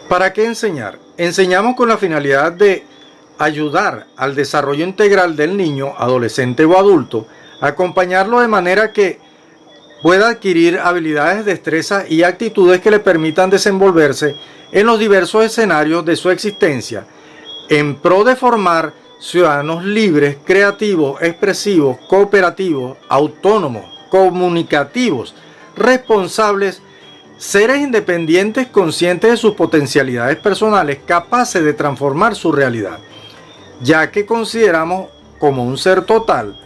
¿Para qué enseñar? Enseñamos con la finalidad de ayudar al desarrollo integral del niño, adolescente o adulto, acompañarlo de manera que pueda adquirir habilidades, destrezas y actitudes que le permitan desenvolverse en los diversos escenarios de su existencia, en pro de formar ciudadanos libres, creativos, expresivos, cooperativos, autónomos, comunicativos, responsables, seres independientes, conscientes de sus potencialidades personales, capaces de transformar su realidad, ya que consideramos como un ser total,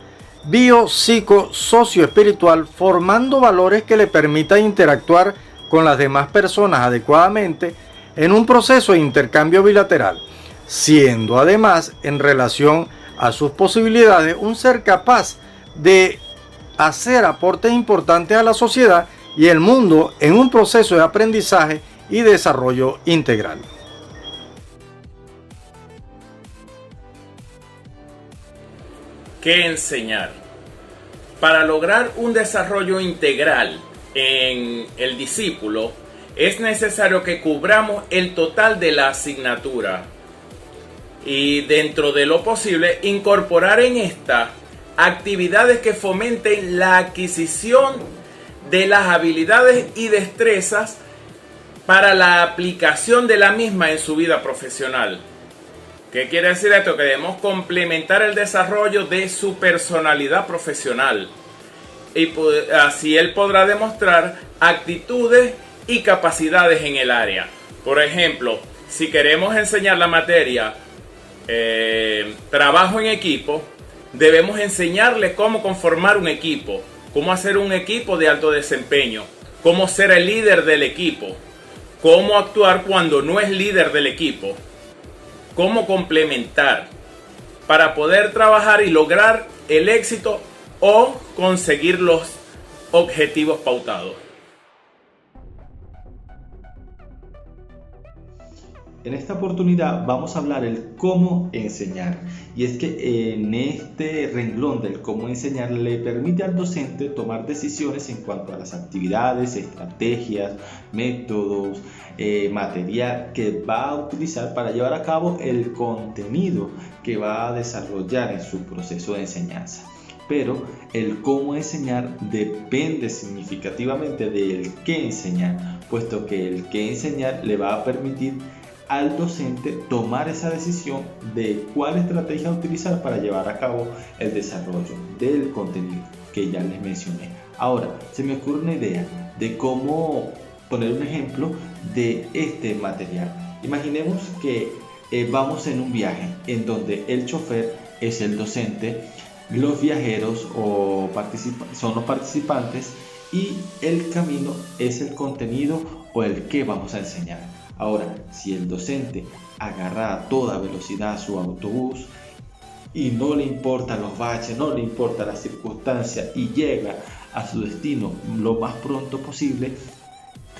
bio, psico, socio espiritual, formando valores que le permitan interactuar con las demás personas adecuadamente en un proceso de intercambio bilateral, siendo además, en relación a sus posibilidades, un ser capaz de hacer aportes importantes a la sociedad y el mundo en un proceso de aprendizaje y desarrollo integral. ¿Qué enseñar? Para lograr un desarrollo integral en el discípulo, es necesario que cubramos el total de la asignatura y, dentro de lo posible, incorporar en esta actividades que fomenten la adquisición de las habilidades y destrezas para la aplicación de la misma en su vida profesional. ¿Qué quiere decir esto? Que debemos complementar el desarrollo de su personalidad profesional y así él podrá demostrar actitudes y capacidades en el área. Por ejemplo, si queremos enseñar la materia trabajo en equipo, debemos enseñarle cómo conformar un equipo, cómo hacer un equipo de alto desempeño, cómo ser el líder del equipo, cómo actuar cuando no es líder del equipo, cómo complementar para poder trabajar y lograr el éxito o conseguir los objetivos pautados. En esta oportunidad vamos a hablar el cómo enseñar, y es que en este renglón del cómo enseñar le permite al docente tomar decisiones en cuanto a las actividades, estrategias, métodos, material que va a utilizar para llevar a cabo el contenido que va a desarrollar en su proceso de enseñanza. Pero el cómo enseñar depende significativamente del qué enseñar, puesto que el qué enseñar le va a permitir al docente tomar esa decisión de cuál estrategia utilizar para llevar a cabo el desarrollo del contenido que ya les mencioné. Ahora, se me ocurre una idea de cómo poner un ejemplo de este material. Imaginemos que vamos en un viaje en donde el chofer es el docente, los viajeros son los participantes y el camino es el contenido o el que vamos a enseñar. Ahora, si el docente agarra a toda velocidad su autobús y no le importan los baches, no le importa las circunstancias y llega a su destino lo más pronto posible,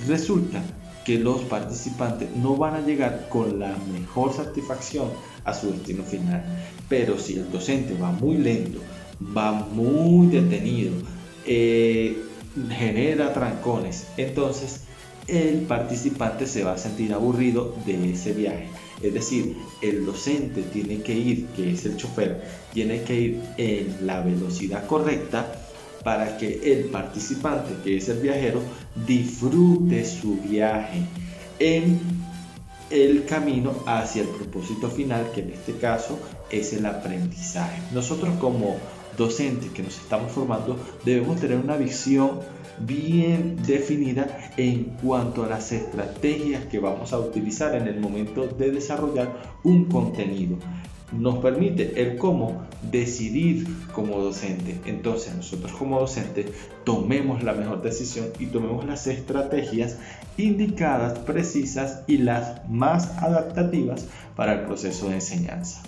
resulta que los participantes no van a llegar con la mejor satisfacción a su destino final. Pero si el docente va muy lento, va muy detenido, genera trancones, entonces el participante se va a sentir aburrido de ese viaje. Es decir, el docente tiene que ir, que es el chofer, tiene que ir en la velocidad correcta para que el participante, que es el viajero, disfrute su viaje en el camino hacia el propósito final, que en este caso es el aprendizaje. Nosotros como docentes que nos estamos formando debemos tener una visión bien definida en cuanto a las estrategias que vamos a utilizar en el momento de desarrollar un contenido. Nos permite el cómo decidir como docente. Entonces nosotros como docentes tomemos la mejor decisión y tomemos las estrategias indicadas, precisas y las más adaptativas para el proceso de enseñanza.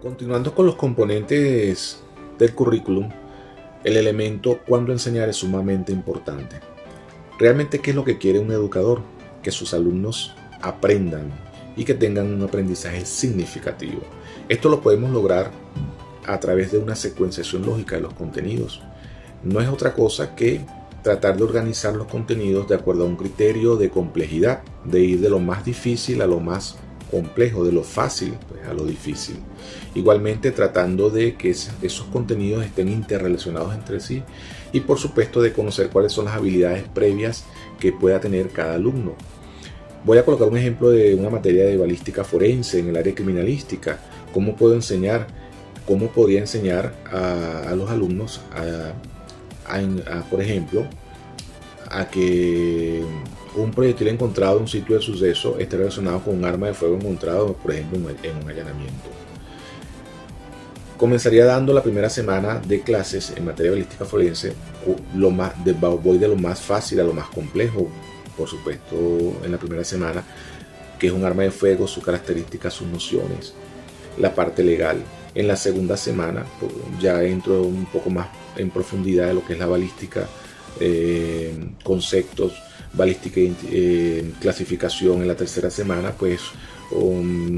Continuando con los componentes del currículum, el elemento cuándo enseñar es sumamente importante. Realmente, ¿qué es lo que quiere un educador? Que sus alumnos aprendan y que tengan un aprendizaje significativo. Esto lo podemos lograr a través de una secuenciación lógica de los contenidos. no es otra cosa que tratar de organizar los contenidos de acuerdo a un criterio de complejidad, de ir de lo más difícil a lo más complejo, de lo fácil pues, a lo difícil. Igualmente tratando de que esos contenidos estén interrelacionados entre sí y por supuesto de conocer cuáles son las habilidades previas que pueda tener cada alumno. Voy a colocar un ejemplo de una materia de balística forense en el área criminalística. ¿Cómo podría enseñar a los alumnos por ejemplo, a que un proyectil encontrado en un sitio de suceso esté relacionado con un arma de fuego encontrado, por ejemplo, en un allanamiento? Comenzaría dando la primera semana de clases en materia de balística forense. Voy de lo más fácil a lo más complejo, por supuesto, en la primera semana, que es un arma de fuego, sus características, sus nociones, la parte legal. En la segunda semana ya entro un poco más en profundidad de lo que es la balística, conceptos, balística y clasificación. En la tercera semana pues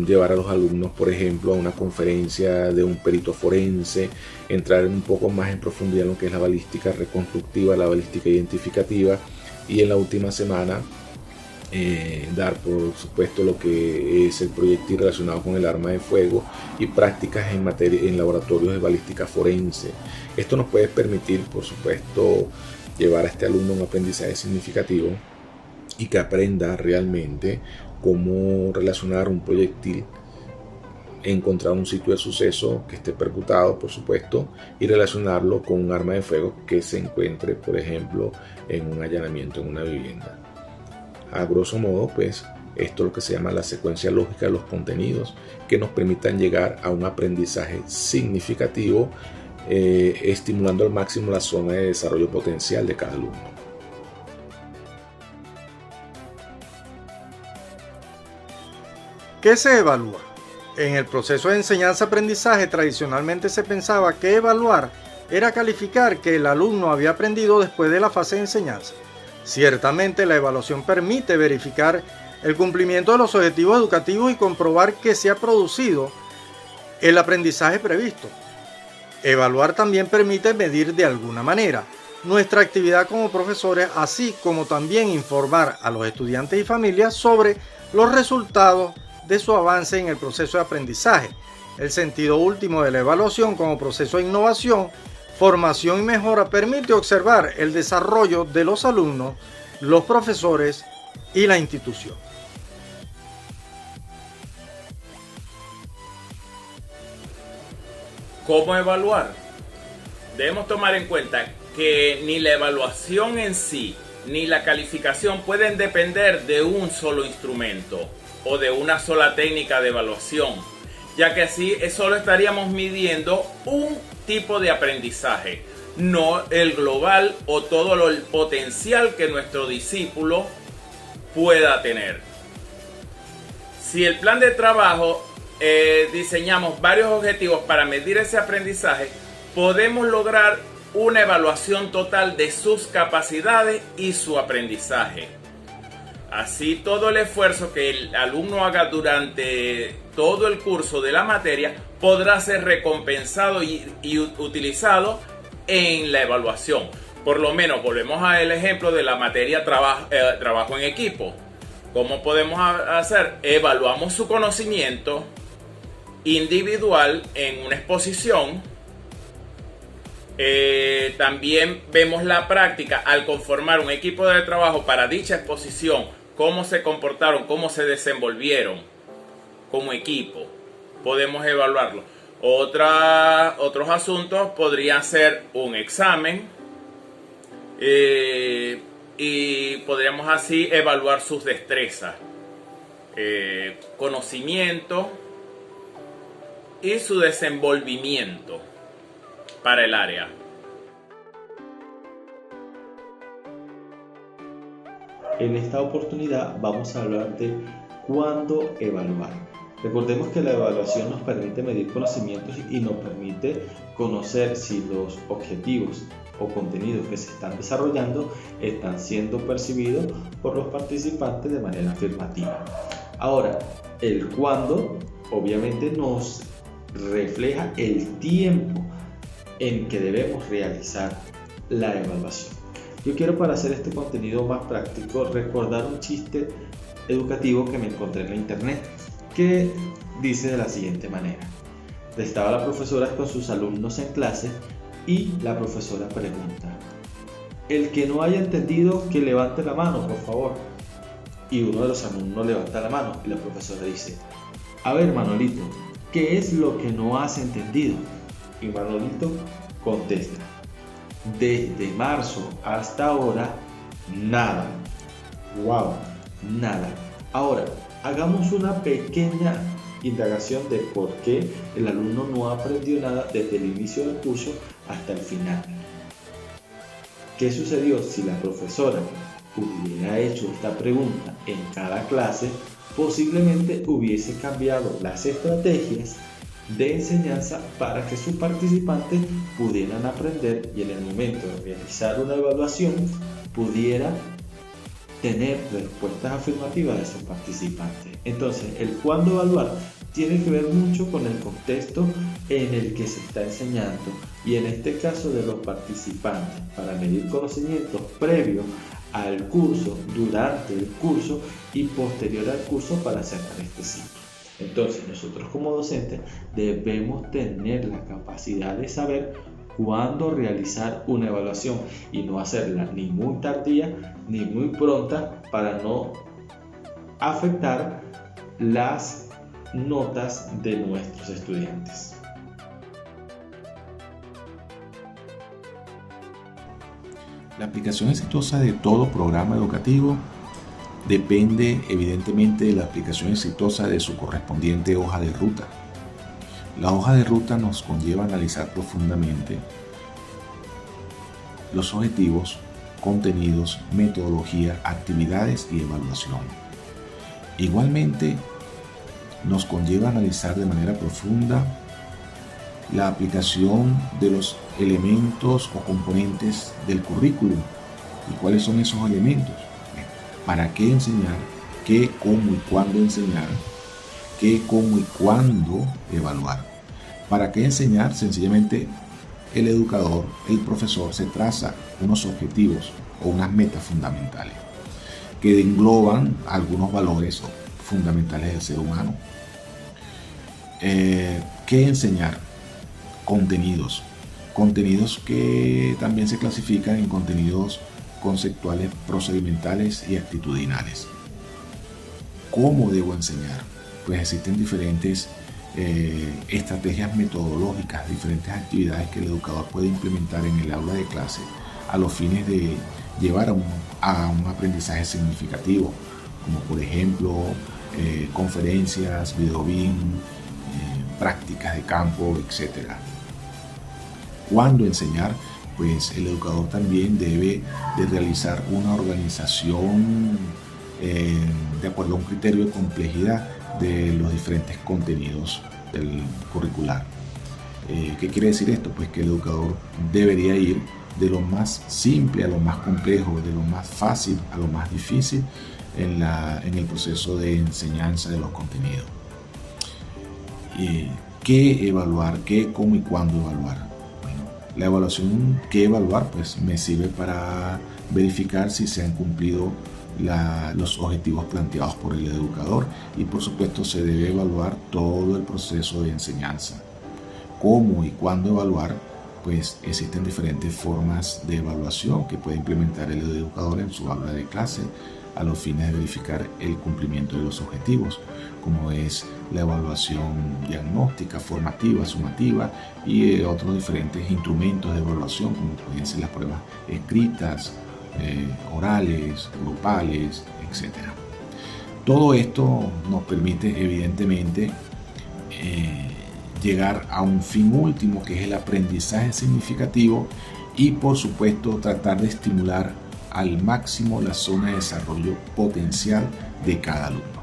llevar a los alumnos, por ejemplo, a una conferencia de un perito forense, entrar un poco más en profundidad en lo que es la balística reconstructiva, la balística identificativa, y en la última semana dar por supuesto lo que es el proyectil relacionado con el arma de fuego y prácticas en laboratorios de balística forense. Esto nos puede permitir, por supuesto, llevar a este alumno un aprendizaje significativo y que aprenda realmente cómo relacionar un proyectil, encontrar un sitio de suceso que esté percutado, por supuesto, y relacionarlo con un arma de fuego que se encuentre, por ejemplo, en un allanamiento en una vivienda. A grosso modo, pues, esto es lo que se llama la secuencia lógica de los contenidos que nos permitan llegar a un aprendizaje significativo, estimulando al máximo la zona de desarrollo potencial de cada alumno. ¿Qué se evalúa? En el proceso de enseñanza-aprendizaje tradicionalmente se pensaba que evaluar era calificar que el alumno había aprendido después de la fase de enseñanza. Ciertamente la evaluación permite verificar el cumplimiento de los objetivos educativos y comprobar que se ha producido el aprendizaje previsto. Evaluar también permite medir de alguna manera nuestra actividad como profesores, así como también informar a los estudiantes y familias sobre los resultados de su avance en el proceso de aprendizaje. El sentido último de la evaluación como proceso de innovación, formación y mejora permite observar el desarrollo de los alumnos, los profesores y la institución. ¿Cómo evaluar? Debemos tomar en cuenta que ni la evaluación en sí ni la calificación pueden depender de un solo instrumento o de una sola técnica de evaluación, ya que así solo estaríamos midiendo un tipo de aprendizaje, no el global o todo el potencial que nuestro discípulo pueda tener. Si el plan de trabajo diseñamos varios objetivos para medir ese aprendizaje, podemos lograr una evaluación total de sus capacidades y su aprendizaje. Así, todo el esfuerzo que el alumno haga durante todo el curso de la materia podrá ser recompensado y utilizado en la evaluación. Por lo menos, volvemos al ejemplo de la materia trabajo en equipo. ¿Cómo podemos hacer? Evaluamos su conocimiento individual en una exposición. También vemos la práctica al conformar un equipo de trabajo para dicha exposición, cómo se comportaron, cómo se desenvolvieron como equipo. Podemos evaluarlo. Otros asuntos podrían ser un examen y podríamos así evaluar sus destrezas, conocimiento y su desenvolvimiento para el área. En esta oportunidad vamos a hablar de cuándo evaluar. Recordemos que la evaluación nos permite medir conocimientos y nos permite conocer si los objetivos o contenidos que se están desarrollando están siendo percibidos por los participantes de manera afirmativa. Ahora, el cuándo obviamente nos refleja el tiempo en que debemos realizar la evaluación. Yo quiero, para hacer este contenido más práctico, recordar un chiste educativo que me encontré en la internet, que dice de la siguiente manera. Estaba la profesora con sus alumnos en clase y la profesora pregunta: el que no haya entendido, que levante la mano, por favor. Y uno de los alumnos levanta la mano y la profesora dice: a ver, Manolito, ¿qué es lo que no has entendido? Y Manolito contesta: desde marzo hasta ahora, nada. ¡Wow! Nada. Ahora, hagamos una pequeña indagación de por qué el alumno no aprendió nada desde el inicio del curso hasta el final. ¿Qué sucedió? Si la profesora hubiera hecho esta pregunta en cada clase, posiblemente hubiese cambiado las estrategias de enseñanza para que sus participantes pudieran aprender, y en el momento de realizar una evaluación pudiera tener respuestas afirmativas de sus participantes. Entonces, el cuándo evaluar tiene que ver mucho con el contexto en el que se está enseñando, y en este caso de los participantes, para medir conocimientos previos al curso, durante el curso y posterior al curso, para cerrar este ciclo. Entonces, nosotros como docentes debemos tener la capacidad de saber cuándo realizar una evaluación y no hacerla ni muy tardía ni muy pronta, para no afectar las notas de nuestros estudiantes. La aplicación exitosa de todo programa educativo depende evidentemente de la aplicación exitosa de su correspondiente hoja de ruta. La hoja de ruta nos conlleva a analizar profundamente los objetivos, contenidos, metodología, actividades y evaluación. Igualmente, nos conlleva a analizar de manera profunda la aplicación de los elementos o componentes del currículum. ¿Y cuáles son esos elementos? ¿Para qué enseñar? ¿Qué, cómo y cuándo enseñar? ¿Qué, cómo y cuándo evaluar? ¿Para qué enseñar? Sencillamente el educador, el profesor, se traza unos objetivos o unas metas fundamentales que engloban algunos valores fundamentales del ser humano. ¿Qué enseñar? Contenidos que también se clasifican en contenidos conceptuales, procedimentales y actitudinales. ¿Cómo debo enseñar? Pues existen diferentes estrategias metodológicas, diferentes actividades que el educador puede implementar en el aula de clase a los fines de llevar a un aprendizaje significativo, como por ejemplo conferencias, videobin, prácticas de campo, etc. ¿Cuándo enseñar? Pues el educador también debe de realizar una organización de acuerdo a un criterio de complejidad de los diferentes contenidos del curricular. ¿Qué quiere decir esto? Pues que el educador debería ir de lo más simple a lo más complejo, de lo más fácil a lo más difícil en el proceso de enseñanza de los contenidos. ¿Qué evaluar? ¿Qué, cómo y cuándo evaluar? Bueno, la evaluación que evaluar pues me sirve para verificar si se han cumplido los objetivos planteados por el educador, y por supuesto se debe evaluar todo el proceso de enseñanza. ¿Cómo y cuándo evaluar? Pues existen diferentes formas de evaluación que puede implementar el educador en su aula de clase a los fines de verificar el cumplimiento de los objetivos, como es la evaluación diagnóstica, formativa, sumativa y otros diferentes instrumentos de evaluación, como pueden ser las pruebas escritas, orales, grupales, etc. Todo esto nos permite evidentemente llegar a un fin último, que es el aprendizaje significativo, y por supuesto tratar de estimular al máximo la zona de desarrollo potencial de cada alumno.